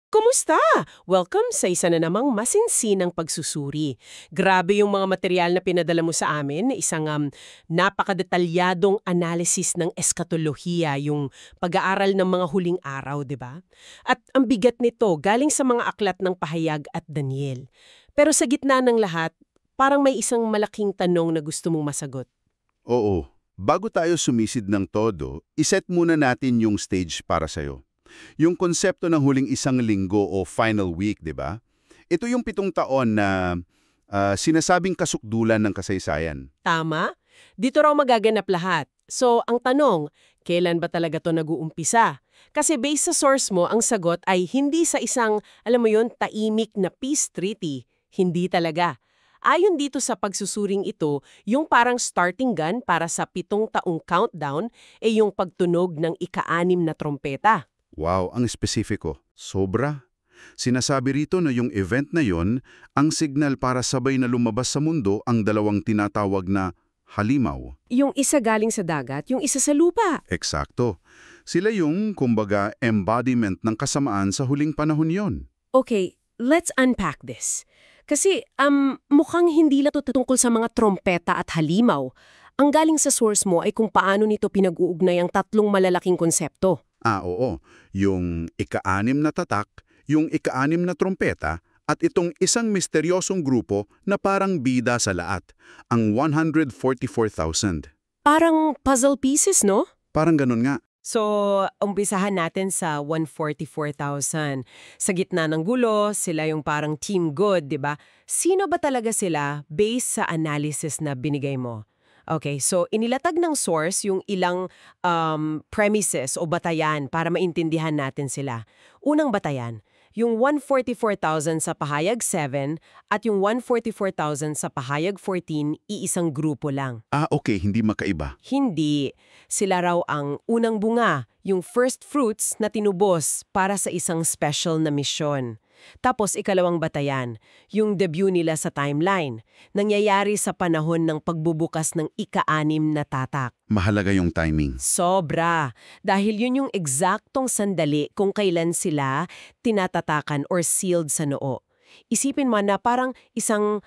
Kumusta? Welcome sa isa na namang masinsinang pagsusuri. Grabe yung mga material na pinadala mo sa amin, isang napakadetalyadong analysis ng eskatolohiya, yung pag-aaral ng mga huling araw, di ba? At ang bigat nito galing sa mga aklat ng Pahayag at Daniel. Pero sa gitna ng lahat, parang may isang malaking tanong na gusto mong masagot. Oo. Bago tayo sumisid ng todo, iset muna natin yung stage para sa'yo. Yung konsepto ng huling isang linggo o final week, di ba? Ito yung 7 taon na sinasabing kasukdulan ng kasaysayan. Tama? Dito raw magaganap lahat. So, ang tanong, kailan ba talaga to nag-uumpisa? Kasi based sa source mo, ang sagot ay hindi sa isang, alam mo yun, taimik na peace treaty. Hindi talaga. Ayon dito sa pagsusuring ito, yung parang starting gun para sa 7 taong countdown ay yung pagtunog ng ika-6 na trompeta. Wow, ang espesifiko. Sobra. Sinasabi rito na yung event na yon ang signal para sabay na lumabas sa mundo ang dalawang tinatawag na halimaw. Yung isa galing sa dagat, yung isa sa lupa. Eksakto. Sila yung, kumbaga, embodiment ng kasamaan sa huling panahon yon. Okay, let's unpack this. Kasi mukhang hindi lang ito tungkol sa mga trompeta at halimaw. Ang galing sa source mo ay kung paano nito pinag-uugnay ang 3 malalaking konsepto. Oo. Yung ika-6 na tatak, yung ika-6 na trompeta, at itong isang misteryosong grupo na parang bida sa lahat, ang 144,000. Parang puzzle pieces, no? Parang ganun nga. So, umpisahan natin sa 144,000. Sa gitna ng gulo, sila yung parang team good, di ba? Sino ba talaga sila based sa analysis na binigay mo? Okay, so inilatag ng source yung ilang premises o batayan para maintindihan natin sila. Unang batayan, yung 144,000 sa pahayag 7 at yung 144,000 sa pahayag 14, iisang grupo lang. Okay, hindi makaiba. Hindi. Sila raw ang unang bunga, yung first fruits na tinubos para sa isang special na misyon. Tapos ikalawang batayan, yung debut nila sa timeline, nangyayari sa panahon ng pagbubukas ng ika-6 na tatak. Mahalaga yung timing. Sobra. Dahil yun yung eksaktong sandali kung kailan sila tinatatakan or sealed sa noo. Isipin mo na parang isang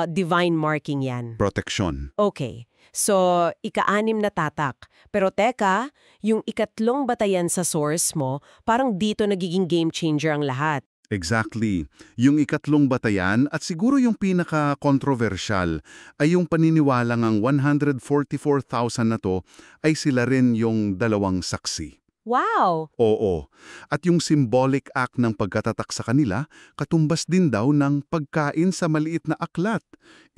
divine marking yan. Protection. Okay. So, ika-6 na tatak. Pero teka, yung ikatlong batayan sa source mo, parang dito nagiging game changer ang lahat. Exactly. Yung ikatlong batayan at siguro yung pinaka-controversial ay yung paniniwalang ang 144,000 na to ay sila rin yung dalawang saksi. Wow! Oo. At yung symbolic act ng pagkatatak sa kanila, katumbas din daw ng pagkain sa maliit na aklat.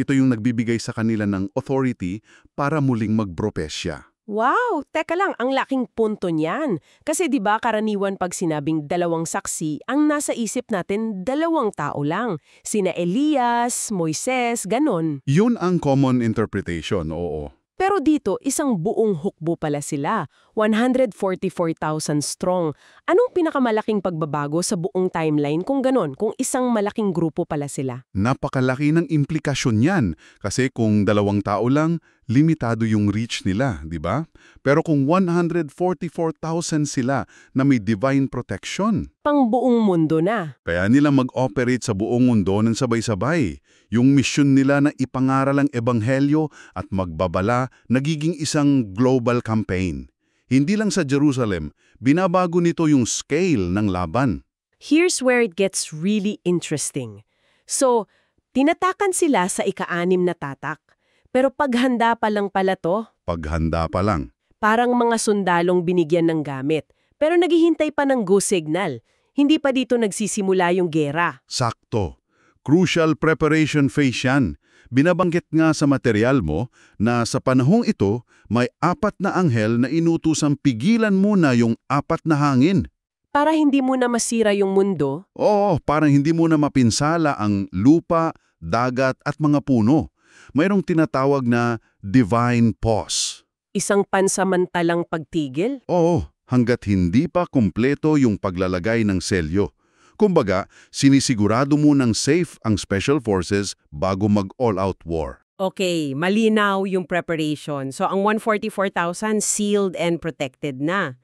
Ito yung nagbibigay sa kanila ng authority para muling magpropesya. Wow! Teka lang, ang laking punto niyan. Kasi 'di ba karaniwan pag sinabing dalawang saksi, ang nasa isip natin 2 tao lang. Sina Elias, Moises, ganon. Yun ang common interpretation, oo. Pero dito, isang buong hukbo pala sila. 144,000 strong. Anong pinakamalaking pagbabago sa buong timeline kung ganon, kung isang malaking grupo pala sila? Napakalaki ng implikasyon yan kasi kung 2 tao lang, limitado yung reach nila, di ba? Pero kung 144,000 sila na may divine protection, Pang buong mundo na. kaya nila mag-operate sa buong mundo ng sabay-sabay. Yung mission nila na ipangaral ang ebanghelyo at magbabala nagiging isang global campaign. Hindi lang sa Jerusalem, binabago nito yung scale ng laban. Here's where it gets really interesting. So, tinatakan sila sa ika-6 na tatak. Pero paghanda pa lang pala to, Paghanda pa lang. parang mga sundalong binigyan ng gamit. Pero naghihintay pa ng go signal. Hindi pa dito nagsisimula yung gera. Sakto. Crucial preparation phase yan. Binabanggit nga sa material mo na sa panahong ito, may 4 na anghel na inutusang pigilan muna yung 4 na hangin. Para hindi mo na masira yung mundo, Oo, parang hindi muna mapinsala ang lupa, dagat at mga puno. Mayroong tinatawag na divine pause. isang pansamantalang pagtigil. Oo, hanggat hindi pa kumpleto yung paglalagay ng selyo. Kumbaga, sinisigurado munang safe ang Special Forces bago mag-all-out war. Okay, malinaw yung preparation. So ang 144,000 sealed and protected na.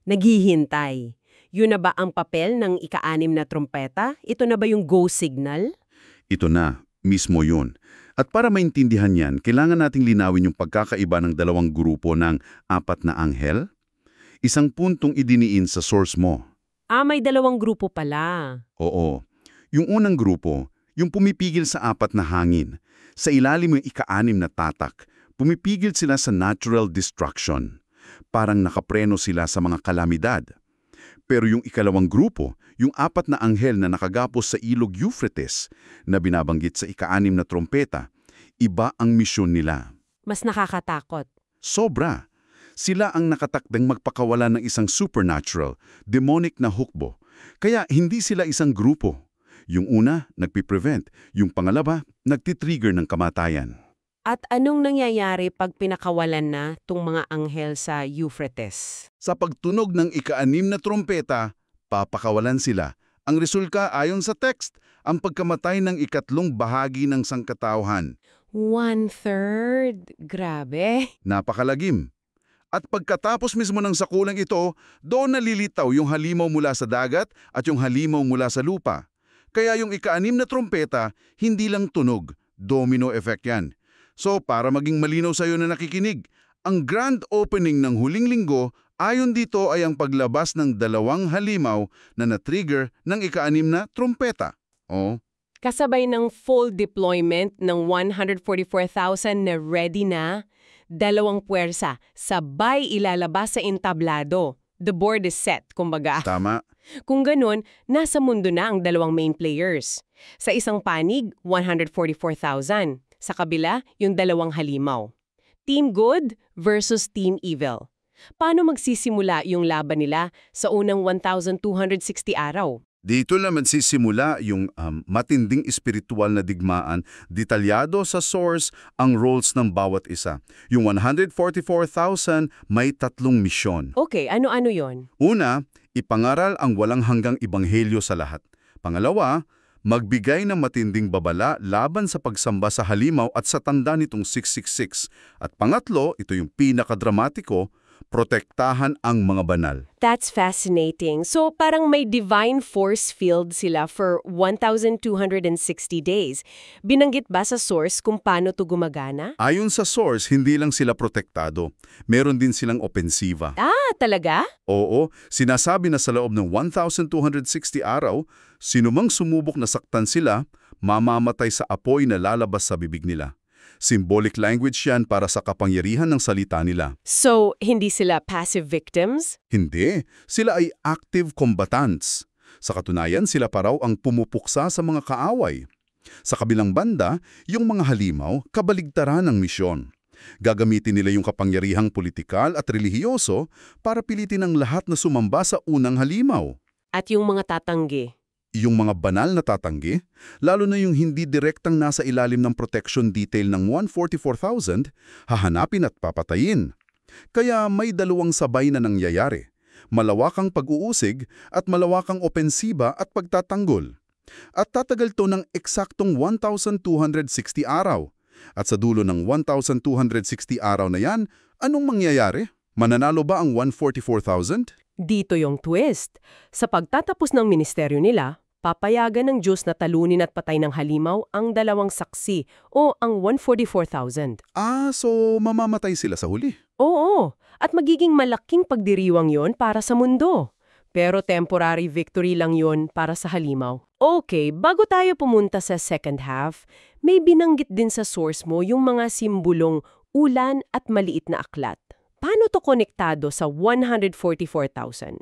Naghihintay. Yun na ba ang papel ng ika-6 na trompeta? Ito na ba yung go signal? Ito na, mismo yun. At para maintindihan yan, kailangan nating linawin yung pagkakaiba ng dalawang grupo ng 4 na anghel. Isang puntong idiniin sa source mo. May 2 grupo pala. Oo. Yung unang grupo, yung pumipigil sa 4 na hangin. Sa ilalim ng ika-6 na tatak, pumipigil sila sa natural destruction. Parang nakapreno sila sa mga kalamidad. Pero yung ikalawang grupo, yung 4 na anghel na nakagapos sa ilog Euphrates na binabanggit sa ika-6 na trompeta, iba ang misyon nila. Mas nakakatakot. Sobra. Sila ang nakatakdang magpakawala ng isang supernatural, demonic na hukbo. Kaya hindi sila isang grupo. Yung una, nagpiprevent. Yung pangalawa, nagtitrigger ng kamatayan. At anong nangyayari pag pinakawalan na tong mga anghel sa Euphrates? Sa pagtunog ng ika-6 na trompeta, papakawalan sila. Ang resulta ayon sa text, ang pagkamatay ng ikatlong bahagi ng sangkatauhan. 1/3? Grabe. Napakalagim. At pagkatapos mismo ng sakulang ito, doon nalilitaw yung halimaw mula sa dagat at yung halimaw mula sa lupa. Kaya yung ika-6 na trompeta, hindi lang tunog, domino effect yan. So para maging malinaw sa iyo na nakikinig, ang grand opening ng huling linggo ayon dito ay ang paglabas ng 2 halimaw na na-trigger ng ika-6 na trompeta. Oh. Kasabay ng full deployment ng 144,000 na ready na, 2 puwersa, sabay ilalabas sa entablado. The board is set, kumbaga. Tama. Kung ganun, nasa mundo na ang 2 main players. Sa isang panig, 144,000. Sa kabila, yung 2 halimaw. Team Good versus Team Evil. Paano magsisimula yung laban nila sa unang 1,260 araw? Dito lang magsisimula yung matinding espiritual na digmaan, detalyado sa source ang roles ng bawat isa. Yung 144,000 may 3 misyon. Okay, ano-ano yon? Una, ipangaral ang walang hanggang ebanghelyo sa lahat. Pangalawa, magbigay ng matinding babala laban sa pagsamba sa halimaw at sa tanda nitong 666. At pangatlo, ito yung pinakadramatiko, protektahan ang mga banal. That's fascinating. So parang may divine force field sila for 1,260 days. Binanggit ba sa source kung paano to gumagana? Ayon sa source, hindi lang sila protektado. Meron din silang opensiba. Talaga? Oo, sinasabi na sa loob ng 1,260 araw, sinumang sumubok na saktan sila, mamamatay sa apoy na lalabas sa bibig nila. Symbolic language yan para sa kapangyarihan ng salita nila. So, hindi sila passive victims? Hindi, sila ay active combatants. Sa katunayan, sila pa raw ang pumupuksa sa mga kaaway. Sa kabilang banda, yung mga halimaw, kabaligtaran ng misyon. Gagamitin nila yung kapangyarihang politikal at relihiyoso para pilitin ang lahat na sumamba sa unang halimaw. At yung mga tatanggi? Yung mga banal na tatanggi, lalo na yung hindi direktang nasa ilalim ng protection detail ng 144,000, hahanapin at papatayin. Kaya may 2 sabay na nangyayari. Malawakang pag-uusig at malawakang opensiba at pagtatanggol. At tatagal to ng eksaktong 1,260 araw. At sa dulo ng 1,260 araw na yan, anong mangyayari? Mananalo ba ang 144,000? Dito yung twist. Sa pagtatapos ng ministeryo nila, papayagan ng Diyos na talunin at patay ng halimaw ang 2 saksi o ang 144,000. So mamamatay sila sa huli. Oo, at magiging malaking pagdiriwang yon para sa mundo. Pero temporary victory lang yon para sa halimaw. Okay, bago tayo pumunta sa second half, may binanggit din sa source mo yung mga simbolong ulan at maliit na aklat. Paano to konektado sa 144,000?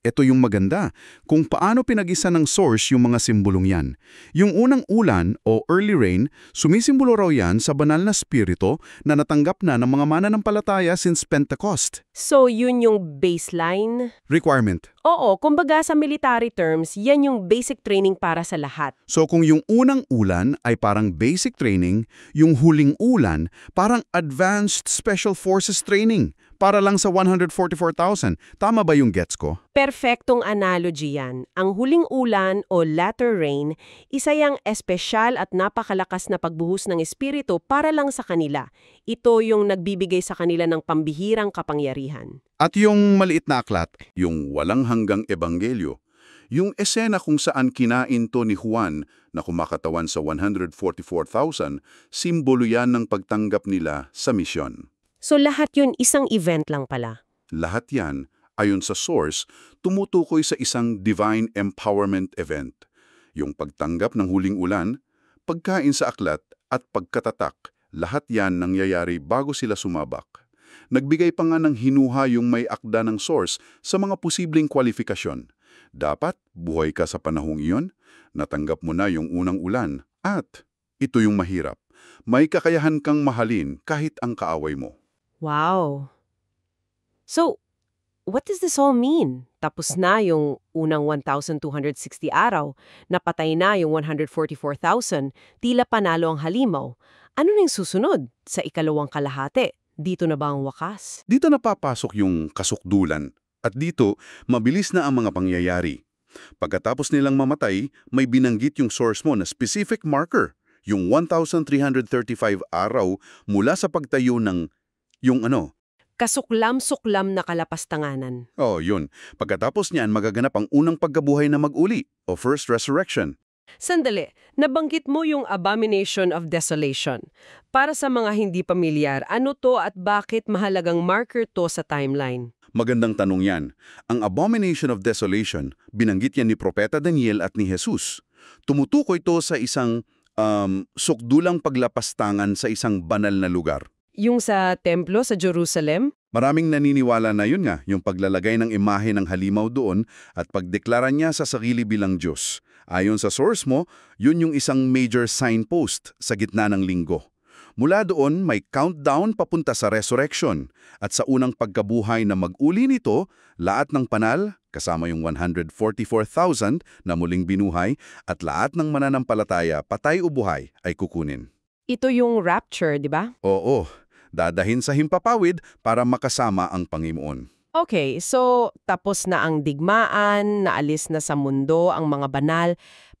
Ito yung maganda. Kung paano pinag-isa ng source yung mga simbolong yan. Yung unang ulan o early rain, sumisimbolo raw yan sa banal na spirito na natanggap na ng mga mananampalataya since Pentecost. So, yun yung baseline? Requirement. Oo, kumbaga sa military terms, yan yung basic training para sa lahat. So kung yung unang ulan ay parang basic training, yung huling ulan parang advanced special forces training para lang sa 144,000. Tama ba yung gets ko? Perfectong analogy yan. Ang huling ulan o latter rain, isa yang espesyal at napakalakas na pagbuhos ng espiritu para lang sa kanila. Ito yung nagbibigay sa kanila ng pambihirang kapangyarihan. At yung maliit na aklat, yung walang hanggang ebanghelyo, yung esena kung saan kinain to ni Juan na kumakatawan sa 144,000, simbolo yan ng pagtanggap nila sa misyon. So lahat yun isang event lang pala. Lahat yan, ayon sa source, tumutukoy sa isang divine empowerment event. Yung pagtanggap ng huling ulan, pagkain sa aklat at pagkatatak, lahat yan nangyayari bago sila sumabak. Nagbigay pa nga ng hinuha yung may akda ng source sa mga posibleng kwalifikasyon. Dapat buhay ka sa panahong iyon, natanggap mo na yung unang ulan, at ito yung mahirap. May kakayahan kang mahalin kahit ang kaaway mo. Wow! So, what does this all mean? Tapos na yung unang 1,260 araw, napatay na yung 144,000, tila panalo ang halimaw. Ano nang susunod sa ikalawang kalahati? Dito na ba ang wakas? Dito napapasok yung kasukdulan. At dito, mabilis na ang mga pangyayari. Pagkatapos nilang mamatay, may binanggit yung source mo na specific marker, yung 1,335 araw mula sa pagtayo ng, Kasuklam-suklam na kalapastanganan. Oh, yun. Pagkatapos niyan, magaganap ang unang pagkabuhay na mag-uli, o first resurrection. Sandali, nabanggit mo yung Abomination of Desolation. Para sa mga hindi pamilyar, ano to at bakit mahalagang marker to sa timeline? Magandang tanong yan. Ang Abomination of Desolation, binanggit yan ni Propeta Daniel at ni Jesus. Tumutukoy ito sa isang sukdulang paglapastangan sa isang banal na lugar. Yung sa templo sa Jerusalem? Maraming naniniwala na yun nga, yung paglalagay ng imahe ng halimaw doon at pagdeklara niya sa sarili bilang Diyos. Ayon sa source mo, yun yung isang major signpost sa gitna ng linggo. Mula doon, may countdown papunta sa resurrection. At sa unang pagkabuhay na mag-uli nito, lahat ng panal, kasama yung 144,000 na muling binuhay, at lahat ng mananampalataya, patay o buhay, ay kukunin. Ito yung rapture, di ba? Oo, dadahin sa himpapawid para makasama ang Panginoon. Okay, so tapos na ang digmaan, naalis na sa mundo ang mga banal,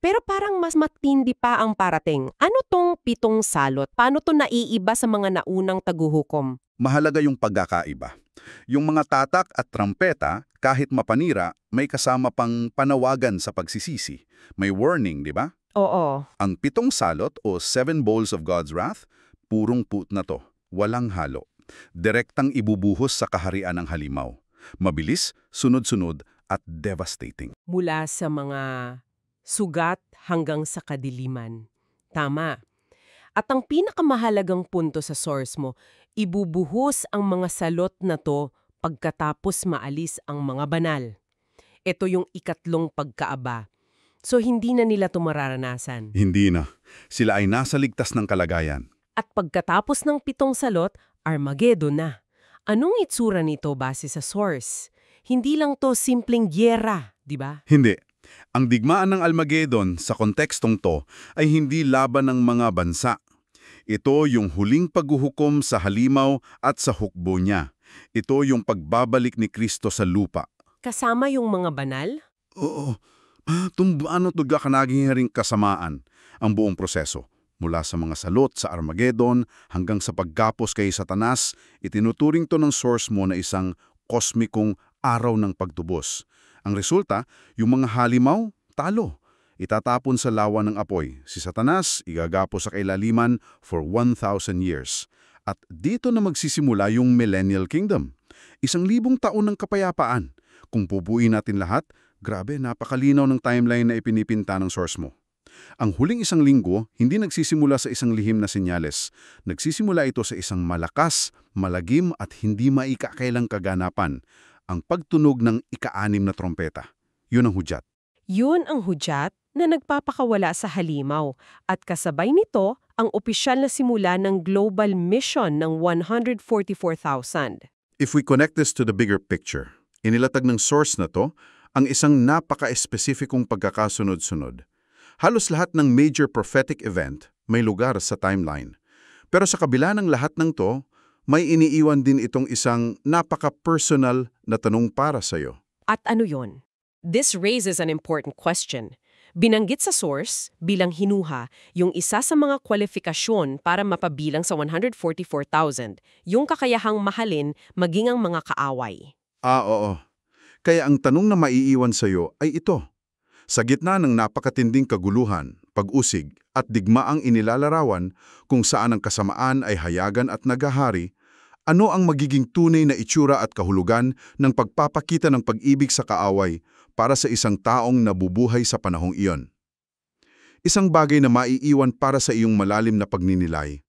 pero parang mas matindi pa ang parating. Ano tong 7 salot? Paano to naiiba sa mga naunang taguhukom? Mahalaga yung pagkakaiba. Yung mga tatak at trampeta, kahit mapanira, may kasama pang panawagan sa pagsisisi. May warning, di ba? Oo. Ang 7 salot o 7 bowls of God's wrath, purong put na to. Walang halo. Direktang ibubuhos sa kaharian ng halimaw. Mabilis, sunod-sunod, at devastating. Mula sa mga sugat hanggang sa kadiliman. Tama. At ang pinakamahalagang punto sa source mo, ibubuhos ang mga salot na to pagkatapos maalis ang mga banal. Ito yung ikatlong pagkaaba. So hindi na nila ito mararanasan. Hindi na. Sila ay nasa ligtas ng kalagayan. At pagkatapos ng 7 salot, Armageddon na. Anong itsura nito base sa source? Hindi lang to simpleng gyera, di ba? Hindi. Ang digmaan ng Armageddon sa kontekstong to ay hindi laban ng mga bansa. Ito yung huling paghuhukom sa halimaw at sa hukbo niya. Ito yung pagbabalik ni Kristo sa lupa. Kasama yung mga banal? Oo. Ano to kanaging ring kasamaan ang buong proseso. Mula sa mga salot sa Armageddon hanggang sa paggapos kay Satanas, itinuturing to ng source mo na isang kosmikong araw ng pagtubos. Ang resulta, yung mga halimaw, talo. Itatapon sa lawa ng apoy. Si Satanas, igagapos sa kailaliman for 1,000 years. At dito na magsisimula yung Millennial Kingdom. 1,000 taon ng kapayapaan. Kung pupuin natin lahat, grabe, napakalinaw ng timeline na ipinipinta ng source mo. Ang huling 1 linggo, hindi nagsisimula sa isang lihim na senyales. Nagsisimula ito sa isang malakas, malagim at hindi maikakailang kaganapan. Ang pagtunog ng ika-6 na trompeta. Yun ang hudyat. Yun ang hudyat na nagpapakawala sa halimaw. At kasabay nito, ang opisyal na simula ng global mission ng 144,000. If we connect this to the bigger picture, inilatag ng source na to ang isang napaka-espesifikong pagkakasunod-sunod. Halos lahat ng major prophetic event may lugar sa timeline. Pero sa kabila ng lahat ng to, may iniiwan din itong isang napaka-personal na tanong para sa'yo. At ano yon? This raises an important question. Binanggit sa source bilang hinuha yung isa sa mga kwalifikasyon para mapabilang sa 144,000, yung kakayahang mahalin maging ang mga kaaway. Oo. Kaya ang tanong na maiiwan sa'yo ay ito. Sa gitna ng napakatinding kaguluhan, pag-usig at digmaang inilalarawan kung saan ang kasamaan ay hayagan at nagahari, ano ang magiging tunay na itsura at kahulugan ng pagpapakita ng pag-ibig sa kaaway para sa isang taong nabubuhay sa panahong iyon? Isang bagay na maiiwan para sa iyong malalim na pagninilay.